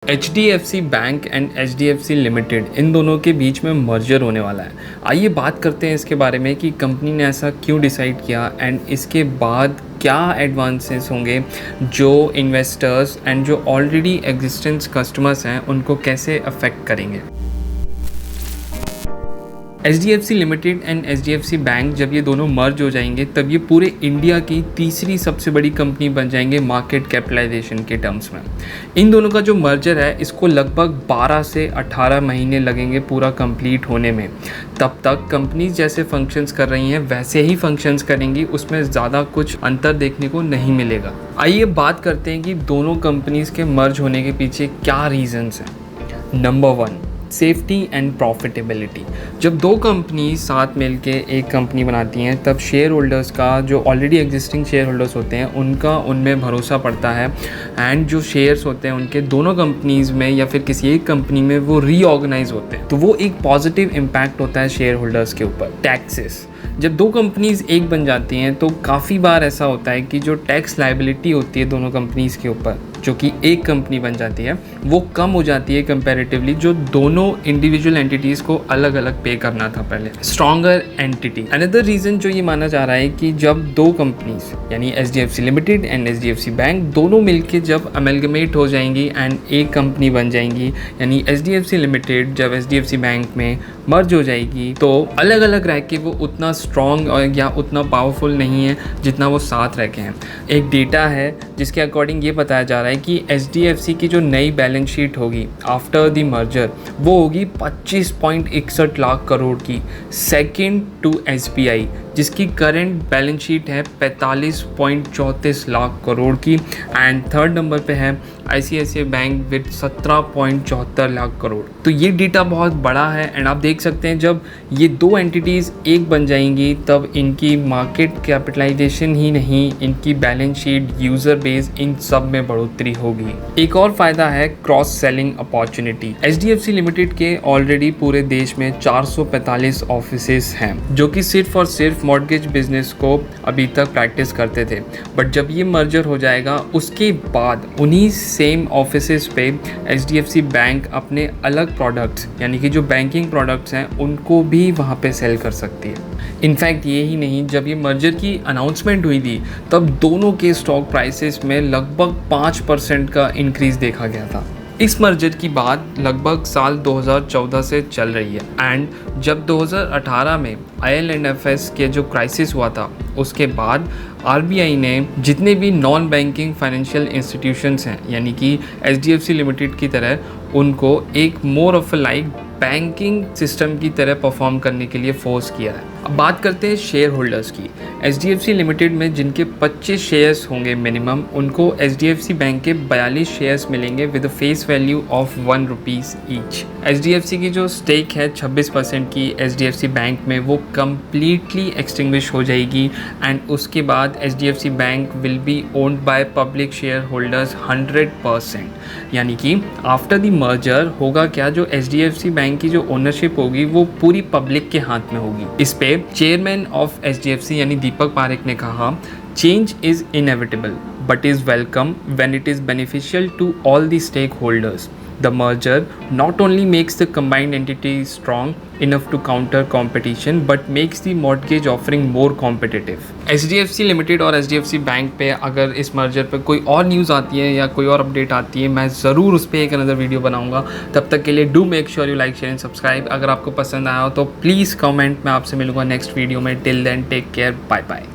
HDFC bank and HDFC limited इन दोनों के बीच में मर्जर होने वाला है। आइए बात करते हैं इसके बारे में कि कंपनी ने ऐसा क्यों डिसाइड किया एंड इसके बाद क्या एडवांसेस होंगे जो इन्वेस्टर्स एंड जो ऑलरेडी एग्जिस्टेंस कस्टमर्स हैं उनको कैसे अफेक्ट करेंगे। HDFC limited and HDFC bank जब ये दोनों मर्ज हो जाएंगे तब ये पूरे इंडिया की तीसरी सबसे बड़ी कंपनी बन जाएंगे मार्केट कैपिटलाइजेशन के टर्म्स में। इन दोनों का जो मर्जर है इसको लगभग 12 से 18 महीने लगेंगे पूरा कंप्लीट होने में। तब तक कंपनीज जैसे फंक्शंस कर रही हैं वैसे ही फंक्शंस करेंगी, उसमें ज़्यादा कुछ अंतर देखने को नहीं मिलेगा। आइए बात करते हैं कि दोनों कंपनीज़ के मर्ज होने के पीछे क्या रीज़न्स हैं। Number 1, safety and profitability. जब दो कंपनी साथ मिलके एक कंपनी बनाती हैं तब शेयर होल्डर्स का जो ऑलरेडी एग्जिस्टिंग शेयर होल्डर्स होते हैं उनका उनमें भरोसा पड़ता है एंड जो शेयर्स होते हैं उनके दोनों कंपनीज़ में या फिर किसी एक कंपनी में वो रीऑर्गेनाइज होते हैं, तो वो एक पॉजिटिव इम्पैक्ट होता है शेयर होल्डर्स के ऊपर। टैक्सेस, जब दो कंपनीज़ एक बन जाती हैं तो काफ़ी बार ऐसा होता है कि जो टैक्स लायबिलिटी होती है दोनों कंपनीज़ के ऊपर जो कि एक कंपनी बन जाती है वो कम हो जाती है कंपैरेटिवली जो दोनों इंडिविजुअल एंटिटीज़ को अलग अलग पे करना था पहले। स्ट्रॉन्गर एंटिटी, अनदर रीज़न जो ये माना जा रहा है कि जब दो कंपनीज़ यानी HDFC limited and HDFC bank दोनों मिलके जब अमेलगमेट हो जाएंगी एंड एक कंपनी बन जाएंगी यानी HDFC लिमिटेड जब HDFC बैंक में मर्ज हो जाएगी तो अलग अलग रह के वो उतना स्ट्रॉन्ग या उतना पावरफुल नहीं है जितना वो साथ रह के हैं। एक डेटा है जिसके अकॉर्डिंग ये बताया जा रहा है कि HDFC की जो नई बैलेंस शीट होगी आफ्टर द मर्जर वो होगी 25.61 लाख करोड़ की, सेकंड टू SBI जिसकी करंट बैलेंस शीट है 45.34 लाख करोड़ की एंड थर्ड नंबर पे है ICICI bank with 17.74 lakh crore. तो ये डेटा बहुत बड़ा है एंड आप देख सकते हैं जब ये दो एंटिटीज़ एक बन जाएंगी तब इनकी मार्केट कैपिटलाइजेशन ही नहीं इनकी बैलेंस शीट, यूज़र बेस, इन सब में बढ़ोतरी होगी। एक और फ़ायदा है cross selling opportunity. HDFC limited के ऑलरेडी पूरे देश में 445 ऑफिसेस हैं जो कि सिर्फ और सिर्फ मॉर्गेज बिजनेस को अभी तक प्रैक्टिस करते थे, बट जब ये मर्जर हो जाएगा उसके बाद उन्हीं सेम ऑफिसेस पे HDFC बैंक अपने अलग प्रोडक्ट्स यानी कि जो बैंकिंग प्रोडक्ट्स हैं उनको भी वहाँ पे सेल कर सकती है। इनफैक्ट ये ही नहीं, जब ये मर्जर की अनाउंसमेंट हुई थी तब दोनों के स्टॉक प्राइसेस में लगभग 5% का इंक्रीज़ देखा गया था। इस मर्जर की बात लगभग साल 2014 से चल रही है एंड जब 2018 में IL&FS के जो क्राइसिस हुआ था उसके बाद RBI ने जितने भी नॉन बैंकिंग फाइनेंशियल इंस्टीट्यूशंस हैं यानी कि HDFC लिमिटेड की तरह उनको एक more of like banking system की तरह परफॉर्म करने के लिए फोर्स किया है। अब बात करते हैं शेयर होल्डर्स की। HDFC लिमिटेड में जिनके 25 शेयर्स होंगे मिनिमम उनको HDFC बैंक के 42 शेयर्स मिलेंगे with face value of 1 rupees each. HDFC की जो स्टेक है 26% की HDFC बैंक में वो कम्प्लीटली एक्सटिंग्विश हो जाएगी एंड उसके बाद HDFC bank will be owned by public share holders 100%। यानी कि आफ्टर द मर्जर होगा क्या, जो HDFC बैंक की जो ओनरशिप होगी वो पूरी पब्लिक के हाथ में होगी। इस पे चेयरमैन ऑफ HDFC यानी दीपक पारेख ने कहा, change is inevitable but is welcome when it is beneficial to all the stakeholders. The merger not only makes the combined entity strong enough to counter competition but makes the mortgage offering more competitive. HDFC limited और HDFC bank पे अगर इस merger पे कोई और news आती है या कोई और अपडेट आती है मैं ज़रूर उस पर एक अनदर वीडियो बनाऊंगा। तब तक के लिए do make sure you like, share and subscribe. अगर आपको पसंद आया हो तो प्लीज़ कमेंट। मैं आपसे मिलूंगा नेक्स्ट वीडियो में। Till then take care, bye bye.